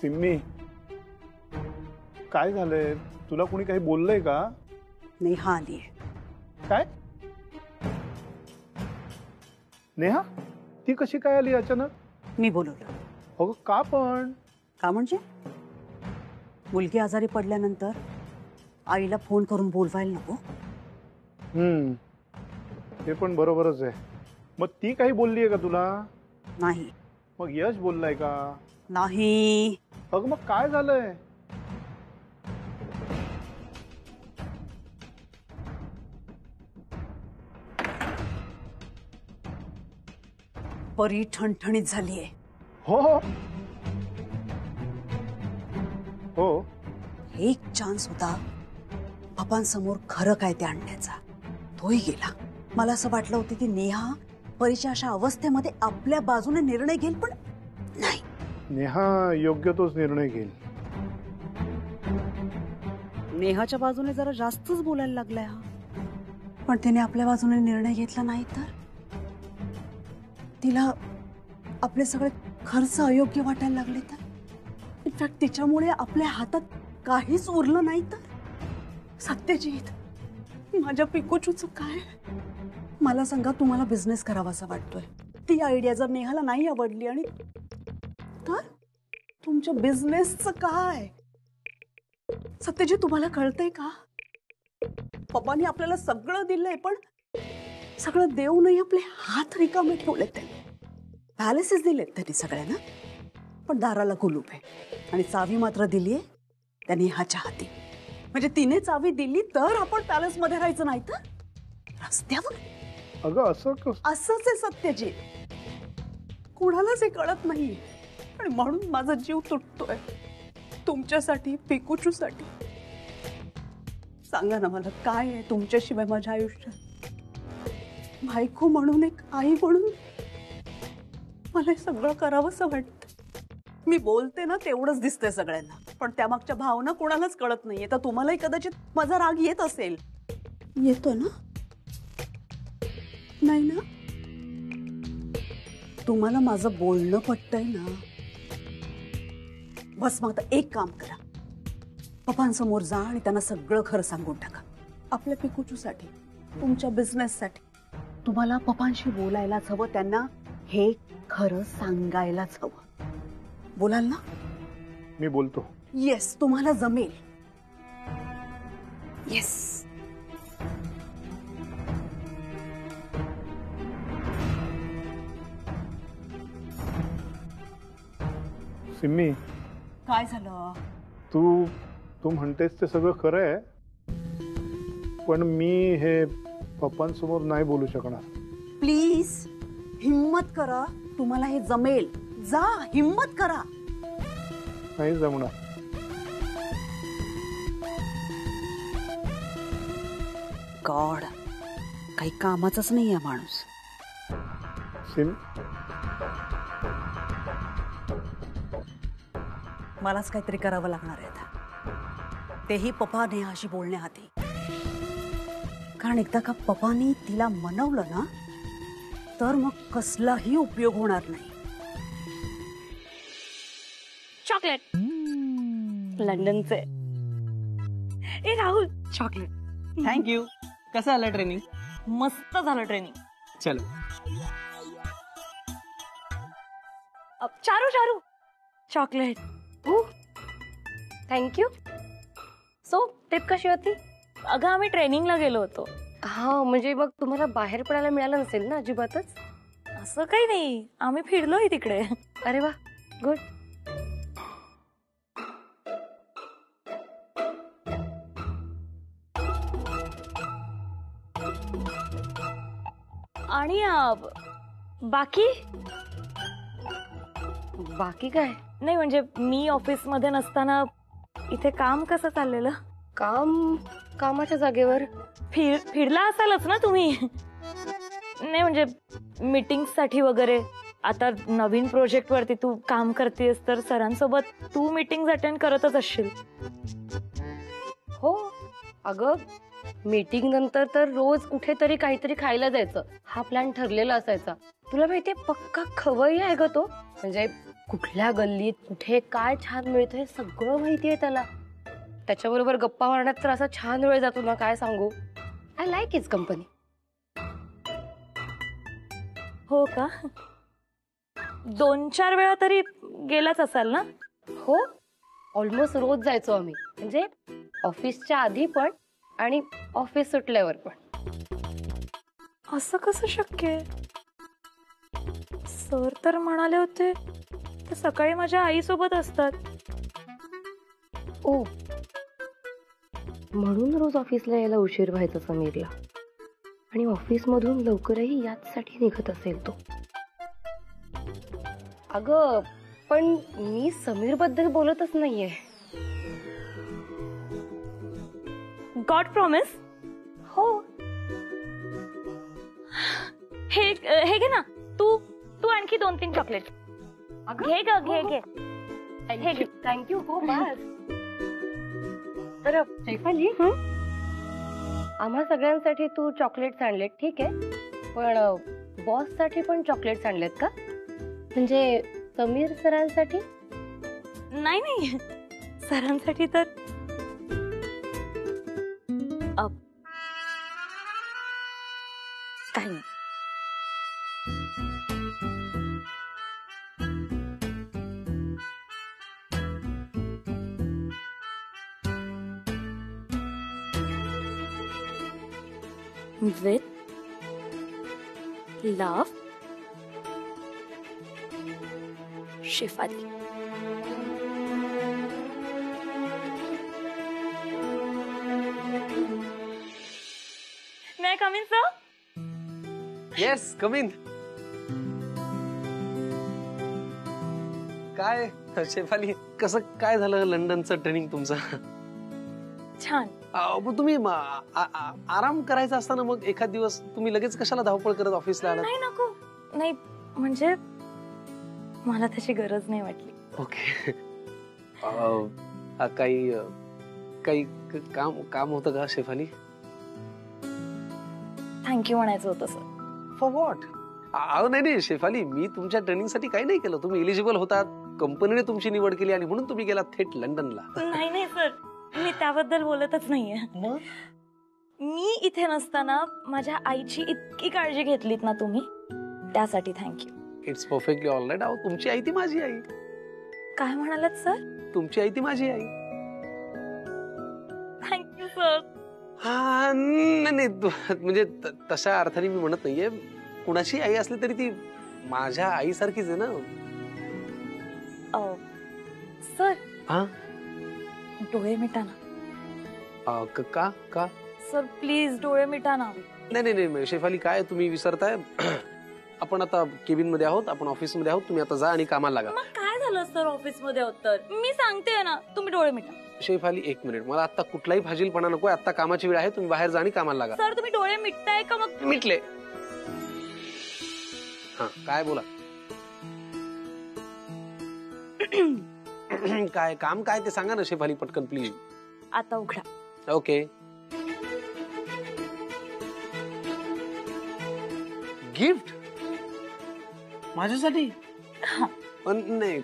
सिम्मी, काय झालंय? तुला कोणी काही बोललंय का? नेहा आलीये. काय? नेहा? ती कशी काय आली अचानक? मी बोलवलं. अगं का पण? का म्हणजे मुलगी आजारी पडल्यानंतर आईला फोन करून बोलवायला नको? ते पण बरोबरच आहे. मग ती काही बोललीये का तुला? नाही. मग यश बोललाय का? नाही. अगं मग काय झालंय? परी ठणठणीत झालीये. हो हो हो. एक चान्स होता पप्पांसमोर खरं काय ते आणण्याचा, तोही गेला. मला असं वाटलं होतं की नेहा परीच्या अशा अवस्थेमध्ये आपल्या बाजूने निर्णय घेईल, पण नाही. नेहा योग्य तोच निर्णय घेईल. नेहाच्या बाजूने जरा जास्तच बोलायला लागलाय हा. पण तिने आपल्या बाजूने निर्णय घेतला नाही तर तिला आपले सगळे खर्च अयोग्य वाटायला लागले तर, इनफॅक्ट तिच्यामुळे आपल्या हातात काहीच उरलं नाही तर. सत्यजित, माझ्या पिकूचूचं काय? मला सांगा, तुम्हाला बिझनेस करावासा वाटतोय, ती आयडिया जर नेहाला नाही आवडली आणि तर तुमच्या बिझनेसचं काय? सत्यजित, तुम्हाला कळतंय का? पप्पांनी आपल्याला सगळं दिलंय, पण सगळं देऊनही आपले हात रिकामे ठेवलेत. त्यांनी पॅलेसेस दिलेत त्यांनी सगळ्यांना, पण दाराला कुलूप आहे आणि चावी मात्र दिलीये त्यांनी ह्याच्या हाती. म्हणजे तिने चावी दिली तर आपण पॅलेस मध्ये राहायचं नाही तर रस्त्यावर. अगं असंच आहे सत्यजित. कुणालाच हे कळत नाही आणि म्हणून माझा जीव तुटतोय तुमच्यासाठी, पिकूचूसाठी. सांगा ना मला, काय आहे तुमच्याशिवाय माझ्या आयुष्यात? बायको म्हणून, एक आई म्हणून मला हे सगळं करावंसं वाटतं. मी बोलते ना तेवढंच दिसतंय सगळ्यांना, पण त्यामागच्या भावना कोणालाच कळत नाहीये. तर तुम्हालाही कदाचित माझा राग येत असेल. येतो ना? नाही ना? तुम्हाला माझं बोलणं पटतंय ना? बस मग आता एक काम करा, पप्पांसमोर जा आणि त्यांना सगळं खरं सांगून टाका. आपल्या पिकूचूसाठी, तुमच्या बिझनेससाठी. तुम्हाला पप्पांशी बोलायलाच हवं, त्यांना हे खरं सांगायलाच हवं. बोलाल ना? मी बोलतो. येस, तुम्हाला जमेल. येस. सिम्मी, काय झालं? तू म्हणतेस ते सगळं खरं आहे, पण मी हे पप्पांसमोर नाही बोलू शकणार. प्लीज हिम्मत करा, तुम्हाला हे जमेल. जा, हिम्मत करा. नाही जमणार. गॉड, काही कामाचाच नाही आहे माणूस. मलाच काहीतरी करावं लागणार आहे आता, तेही पप्पा नेहाशी बोलण्याआधी. कारण एकदा का पप्पांनी तिला मनवलं ना, तर मग कसलाही उपयोग होणार नाही. चॉकलेट लंडनचे. ए राहुल, चॉकलेट. थँक्यू. कसं आलं ट्रेनिंग? मस्त झालं ट्रेनिंग. चलो. Charu Charu chocolate. Thank you. So trip कशी होती? अगं आम्ही ट्रेनिंगला गेलो होतो. हा, म्हणजे मग तुम्हाला बाहेर पडायला मिळालं नसेल ना अजिबातच? असं काही नाही, आम्ही फिरलोय तिकडे. अरे वा, गुड. आणि बाकी बाकी काय नाही, म्हणजे मी ऑफिस मध्ये नसताना इथे काम कसं चाललेलं? कामाच्या जागेवर फिरला असालच ना तुम्ही? नाही म्हणजे मीटिंग साठी वगैरे. आता नवीन प्रोजेक्ट वरती तू काम करतेस तर सरांसोबत तू मीटिंग अटेंड करतच असशील. हो अगं, मीटिंग नंतर तर रोज कुठेतरी काहीतरी खायला जायचं, हा प्लॅन ठरलेला असायचा. तुला माहितीये, पक्का खवय्या आहे ग तो. म्हणजे कुठल्या गल्लीत कुठे काय छान मिळतंय सगळं माहितीये त्याला. त्याच्याबरोबर गप्पा मारण्यात तर असा छान वेळ जातो ना, काय सांगू. I like his company. हो का? 2-4 वेळा तरी गेलाच असाल ना? हो, ऑलमोस्ट रोज जायचो आम्ही, म्हणजे ऑफिसच्या आधी पण आणि ऑफिस सुटल्यावर पण. असं कसं शक्य आहे? सर तर म्हणाले होते ते सकाळी माझ्या आईसोबत असतात. ओ, म्हणून रोज ऑफिसला यायला उशीर व्हायचा समीरला. आणि ऑफिसमधून लवकरही याचसाठी निघत असेल तो. अगं, पण मी समीर बद्दल बोलतच नाहीये. God promise. हो, हे घे ना. तू तू आणखी 2-3 चॉकलेट घे ग, घे घे. थँक्यू. हो बस. तर शैफाली, आम्हा सगळ्यांसाठी तू चॉकलेट्स आणलेत ठीक आहे, पण बॉस साठी पण चॉकलेट्स आणलेत का? म्हणजे समीर सरांसाठी? नाही नाही, सरांसाठी तर काही नाही. With love, Shefali. May I come in, sir? Yes, come in. काय शेफाली, कसं काय झालं लंडनचं ट्रेनिंग तुमचं? छान. मग तुम्ही आराम करायचा असताना मग एखाद दिवस तुम्ही लगेच कशाला धावपळ करत ऑफिसला आलात? नाही नको. नाही म्हणजे मला त्याची गरज नाही वाटली. ओके. काही काम होतं का शेफाली? थँक्यू म्हणायचं होतं सर. For what? नाही शेफाली, मी तुमच्या ट्रेनिंगसाठी काही नाही केलं. तुम्ही एलिजिबल होतात, कंपनीने तुमची निवड केली आणि म्हणून तुम्ही गेला थेट लंडनला. नाही सर, मी त्याबद्दल बोलतच नाहीये. मग मी इथे नसताना माझ्या आईची इतकी काळजी घेतलीत ना तुम्ही, त्यासाठी thank you. It's perfectly all right. अहो, तुमची आई ती माझी आई. काय म्हणालात सर? तुमची आई ती माझी आई. Thank you sir. हा नाही म्हणजे तशा अर्थाने मी म्हणत नाहीये. कुणाची आई असली तरी ती माझ्या आईसारखीच आहे ना. सर, हा, डोळे मिटा ना. का सर प्लीज डोळे मिटा ना. नाही शेफाली, काय तुम्ही विसरताय. आपण आता केबिन मध्ये आहोत, आपण ऑफिस मध्ये आहोत. तुम्ही आता जा आणि कामाला लागा. मग काय झालं सर ऑफिस मध्ये होत तर? मी सांगते ना, तुम्ही डोळे मिटा. शेफाली 1 मिनिट, मला आता कुठलाही फाजीलपणा नकोय. आता कामाची वेळ आहे, तुम्ही बाहेर जा आणि कामाला लागा. सर तुम्ही डोळे मिटताय का? मग मिटले. हा, काय बोला. काय काम काय ते सांगा ना शेफाली, पटकन प्लीज. आता उघडा. ओके. गिफ्ट माझ्यासाठी? पण नाही,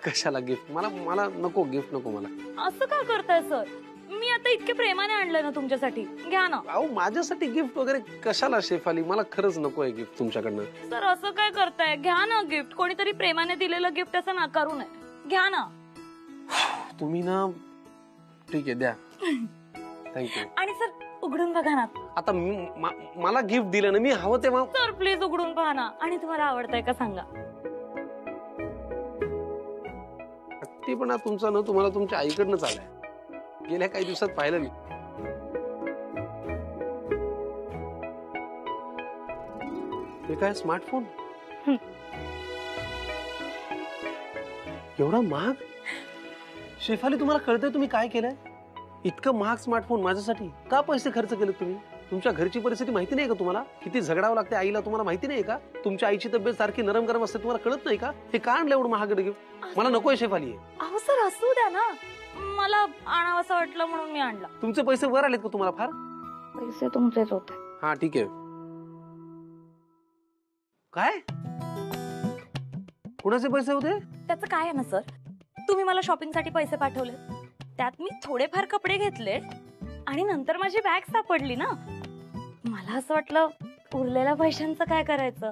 कशाला गिफ्ट? मला नको गिफ्ट, नको मला. असं का करताय सर? मी आता इतके प्रेमाने आणलंय ना तुमच्यासाठी, घ्या ना. अहो, माझ्यासाठी गिफ्ट वगैरे कशाला शेफाली? मला खरंच नको आहे गिफ्ट तुमच्याकडनं. सर असं काय करताय? घ्या ना गिफ्ट. कोणीतरी प्रेमाने दिलेलं गिफ्ट असं नाकारू नये. घ्या ना. तुम्ही ना, ठीक आहे द्या. थँक्यू. आणि सर उघडून बघा ना. आता मला गिफ्ट दिलं ना, मी हवं तेव्हा. सर प्लीज उघडून पहा ना. आणि तुम्हाला आवडतंय का सांगा. पण तुमचा ना, तुम्हाला तुमच्या आईकडनंच आलाय. गेल्या काही दिवसात पाहिलं मी. हे काय स्मार्टफोन? एवढा महाग? शेफाली, तुम्हाला कळतंय तुम्ही काय केलंय? इतकं महाग स्मार्टफोन माझ्यासाठी का पैसे खर्च केले तुम्ही? तुमच्या घरची परिस्थिती माहिती नाही का तुम्हाला? किती झगडावं लागते आईला, तुम्हाला माहिती नाही का? तुमच्या आईची तब्येत सारखी नरम गरम असते, तुम्हाला कळत नाही का? हे का आणलं एवढं महागडं गिफ्ट? मला नकोय शेफाली. अहो सर असू द्या ना, मला आणावंसं वाटलं म्हणून मी आणला. तुमचे पैसे वर आलेत का तुम्हाला? फार पैसे तुमचेच होते. हा ठीक आहे. काय कुणाचे पैसे होते? त्याचं काय आहे ना सर, तुम्ही मला शॉपिंगसाठी पैसे पाठवले, त्यात मी थोडेफार कपडे घेतले आणि नंतर माझी बॅग सापडली ना. मला असं वाटलं उरलेल्या पैशांचं काय करायचं,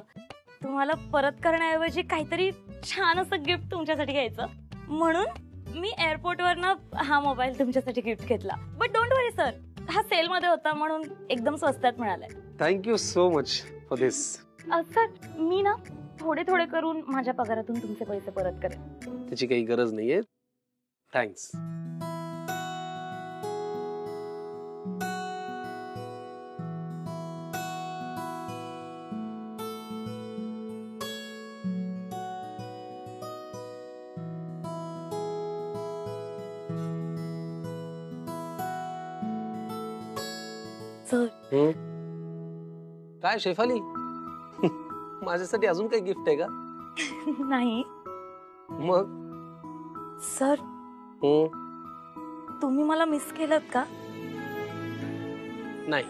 तुम्हाला परत करण्याऐवजी काहीतरी छान असं गिफ्ट तुमच्यासाठी घ्यायचं, म्हणून मी एअरपोर्टवरनं हा मोबाईल तुमच्यासाठी गिफ्ट घेतला. बट डोंट वरी सर, हा सेल मध्ये होता म्हणून एकदम स्वस्तात मिळालाय. Thank you so much for this. Sir मी ना थोडे थोडे करून माझ्या पगारातून तुमचे पैसे परत करेन. त्याची काही गरज नाहीये. थँक्स. सर काय शेफाली, माझ्यासाठी अजून काही गिफ्ट आहे का? नाही मग सर, तुम्ही मला मिस केलं का? नाही.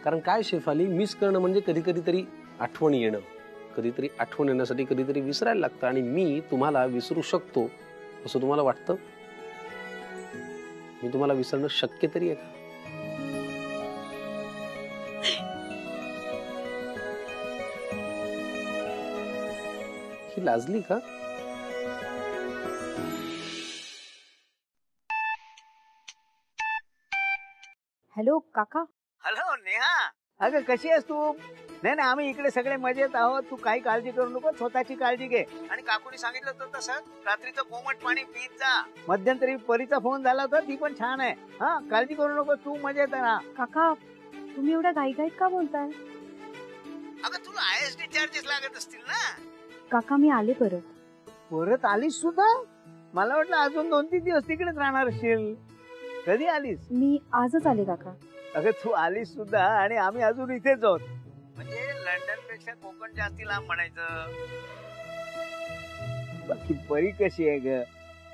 कारण काय शेफाली, मिस करणं म्हणजे कधी कधीतरी आठवण येणं, कधीतरी आठवण येण्यासाठी कधीतरी विसरायला लागतं, आणि मी तुम्हाला विसरू शकतो असं तुम्हाला वाटतं? मी तुम्हाला विसरणं शक्य तरी आहे का? ही लाजली का? हॅलो काका. हॅलो नेहा, अगं कशी आहेस तू? नाही आम्ही इकडे सगळे मजेत आहोत. तू काही काळजी करू नको, स्वतःची काळजी घे. आणि काकूनी सांगितलं होतं तसं रात्रीचं कोमट पाणी पीत जा. मध्यंतरी परीचा फोन झाला होता, ती पण छान आहे. हा, काळजी करू नको, तू मजेत आहे ना? काका तुम्ही एवढ्या घाईघाईत का बोलताय? अगं तुला ISD चार्जेस लागत असतील ना? काका मी आले परत. परत आलीस सुद्धा? मला वाटलं अजून 2-3 दिवस तिकडेच राहणार असेल. कधी आलीस? मी आजच आले काका. अगं तू आलीस सुद्धा आणि आम्ही अजून इथेच आहोत. म्हणजे लंडन पेक्षा कोकण जास्ती लांब म्हणायचं. बाकी परी कशी आहे ग?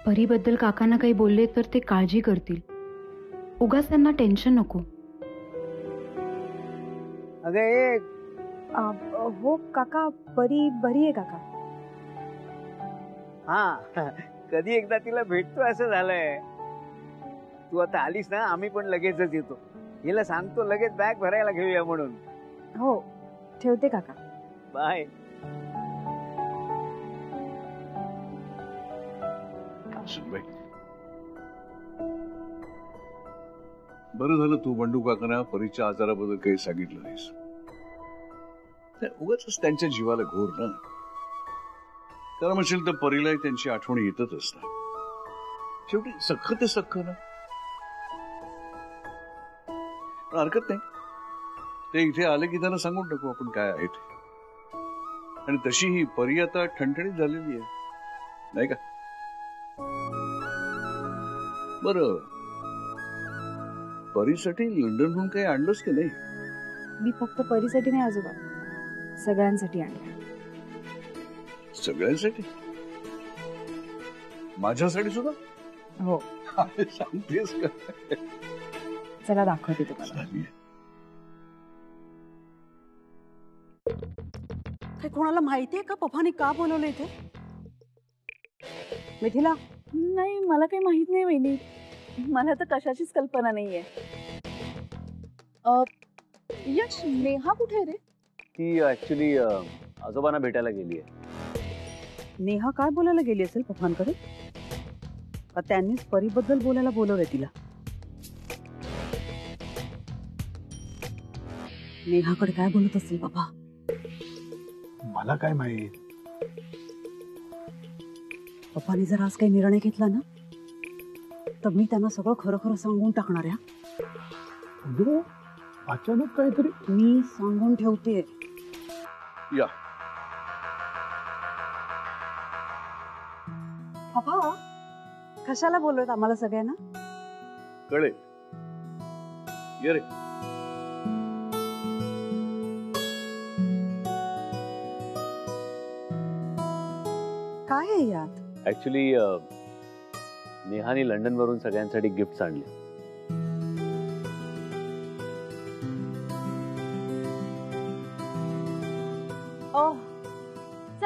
परीबद्दल काकांना काही बोलले तर ते काळजी करतील, उगाच त्यांना टेन्शन नको. अगं एक हो काका, परी बरी आहे काका. हा, कधी एकदा तिला भेटतो असं झालंय. तू आता आलीस ना, आम्ही पण लगेचच येतो. हिला सांगतो लगेच बॅग भरायला घेऊया म्हणून. हो ठेवते काका. बाय. बरं झालं तू बंडू काकांना परीच्या आजाराबद्दल काही सांगितलं नाहीस. उगाच त्यांच्या जीवाला घोर ना. कारण असेल तर परीलाही त्यांची आठवण येतच असणार. शेवटी सख्ख ते सख्ख ना. पण हरकत नाही, ते इथे आले की त्यांना सांगून टाकू आपण काय आहे ते. आणि तशी ही परी आता ठणठणीत झालेली आहे, नाही का? बरं, परीसाठी लंडनहून काही आणलंच की नाही? मी फक्त परीसाठी नाही आजोबा, सगळ्यांसाठी आणलं. सगळ्यांसाठी? माझ्यासाठी सुद्धा? हो. सांगतेस का? चला दाखवते तुम्हाला. काय कोणाला माहितीये का पप्पाने का बोलवलं इथे? मिथिला? नाही मला काही माहित नाही वहिनी, मला तर कशाचीच कल्पना नाहीये. यश, नेहा कुठे रे? ती ऍक्च्युली आजोबांना भेटायला गेली आहे. नेहा काय बोलायला गेली असेल पप्पांकडे? का त्यांनीच परीबद्दल बोलायला बोलवलंय तिला? नेहाकडे काय बोलत असेल बाबा? मला काय माहित. पप्पानी जर आज काही निर्णय घेतला ना, तर मी त्यांना सगळं खरं खरं सांगून टाकणार आहे. अचानक काहीतरी मी सांगून ठेवते. या पप्पा कशाला बोलवत आम्हाला सगळ्यांना? कळेल. ये रे. काय आहे यात? ऍक्च्युली नेहाने लंडन वरून सगळ्यांसाठी गिफ्ट आणले.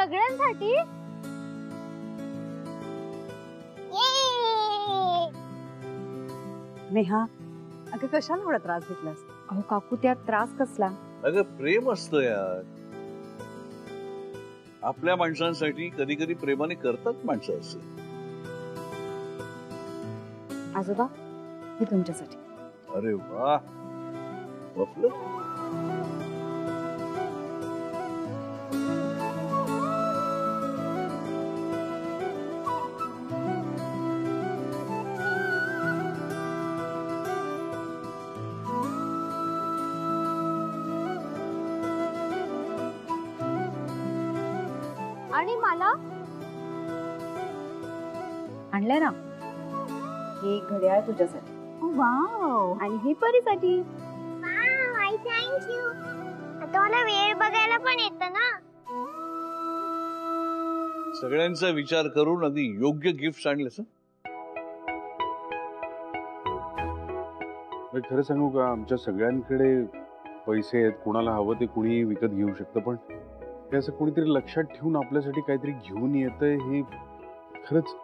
सगळ्यांसाठी? नेहा अगं कशाला एवढा त्रास घेतलास? अहो काकू त्यात त्रास कसला? अगं प्रेम असतं यार. आपल्या माणसांसाठी कधी कधी प्रेमाने करतात माणसं असं. आजोबा हे तुमच्यासाठी. अरे वा, बफलं. आणि मला आणलंय ना, हे घड्याळ तुझ्यासाठी. वाव, आणि हे परीसाठी. थँक्यू. आता मला वेळ बघायला पण येतं ना. सगळ्यांचा विचार करून अगदी योग्य गिफ्ट आणलेस. खरं सांगू का, आमच्या सगळ्यांकडे पैसे आहेत, कुणाला हवं ते कुणी विकत घेऊ शकतं, पण हे असं कोणीतरी लक्षात ठेवून आपल्यासाठी काहीतरी घेऊन येतंय हे खरंच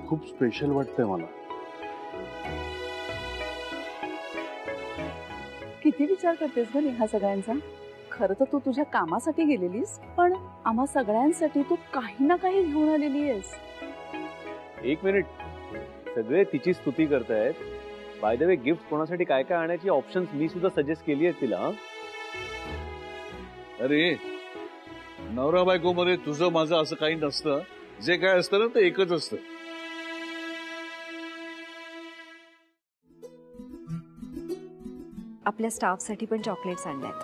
खूप स्पेशल वाटतंय मला. किती विचार करतेस ग नेहा सगळ्यांचा. खरं तर तू तुझ्या कामासाठी गेलेलीस, पण आम्हा सगळ्यांसाठी तू काही ना काही घेऊन आलेली आहेस. एक मिनिट, सगळे तिची स्तुती करतायत. बाय द वे, गिफ्ट कोणासाठी काय काय आणायची ऑप्शन्स मी सुद्धा सजेस्ट केली आहेत तिला. अरे नवरा बायको मध्ये तुझं माझं असं काही नसतं. जे काय असतं ना ते एकच असतं. आपल्या स्टाफसाठी पण चॉकलेट्स आणल्यात.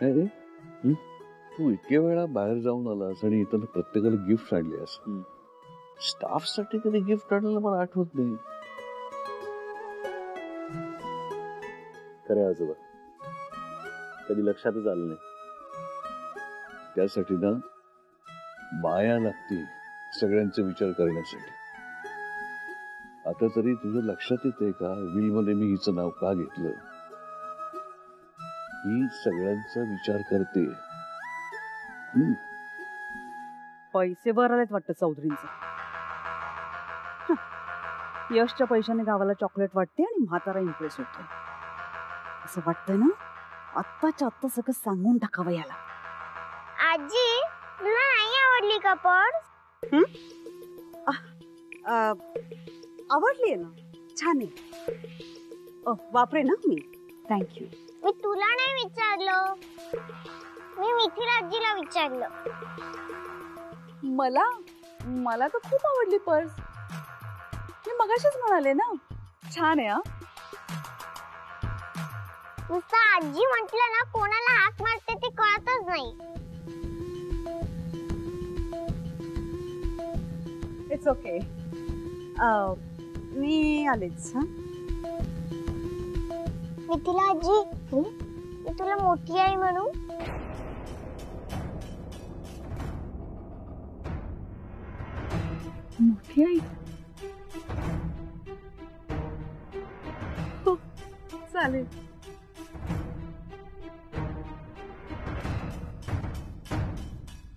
अरे तू इतक्या वेळा बाहेर जाऊन आलास आणि इथं प्रत्येकाला गिफ्ट आणलेस. स्टाफ साठी कधी गिफ्ट आणलं मला आठवत नाही. खरं आजोबा, कधी लक्षातच आलं नाही. त्यासाठी ना माया लागते सगळ्यांचा विचार करण्यासाठी. आता तरी तुझं लक्षात येतंय का विल मध्ये मी हिचं नाव का घेतलं? ही सगळ्यांचा विचार करते. पैसे वर आलेत वाटतं चौधरींचं. यशच्या पैशाने गावाला चॉकलेट वाटते आणि म्हातारा इम्प्रेस होतो. असं वाटतंय ना, आत्ताच्या आत्ता सगळं सांगून टाकावं याला. आजी, तुला नाही आवडली का पर्स? आवडली ना, छान आहे. वापरे ना मी. थँक्यू. मी तुला नाही विचारलं, मी मिथिल आजीला विचारलं. मला तर खूप आवडली पर्स. मी मगाशीच म्हणाले ना, छान आहे. नुसतं आजी म्हटलं ना, कोणाला हाक मारते ते कळतच नाही. It's okay. मी आलेच. मिथिला आजी, मी तुला मोठी आई म्हणू? मोठी आई? हो, चालेल.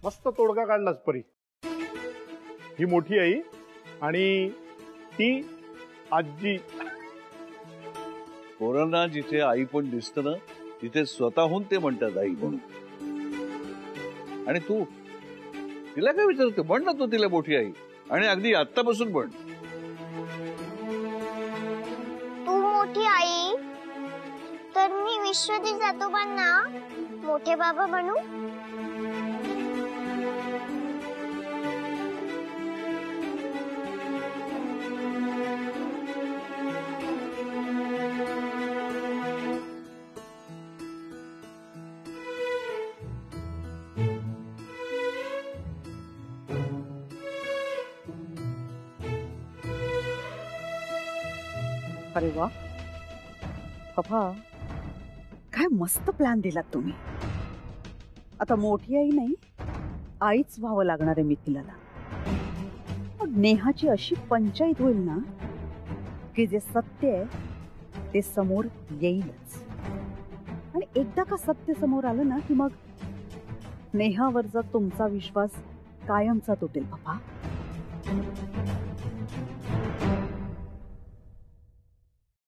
मस्त तोडगा काढलास परी. ही मोठी आई आणि ती आजी. पोरांना जिथे आई पण दिसत ना, तिथे स्वतःहून ते म्हणतात आई म्हणून. आणि तू तिला काय विचारते? म्हण ना तू तिला मोठी आई, आणि अगदी आत्तापासून म्हण. तू मोठी आई, तर मी विश्वजित जाधवांना मोठे बाबा बनू? अरे वा पप्पा, काय मस्त प्लॅन दिलात तुम्ही. आता मोठी आई नाही, आईच व्हावं लागणार आहे मिथिलाला. मग नेहाची अशी पंचायत होईल ना की जे सत्य आहे ते समोर येईलच. आणि एकदा का सत्य समोर आलं ना की मग नेहावरचा तुमचा विश्वास कायमचा तुटेल पप्पा.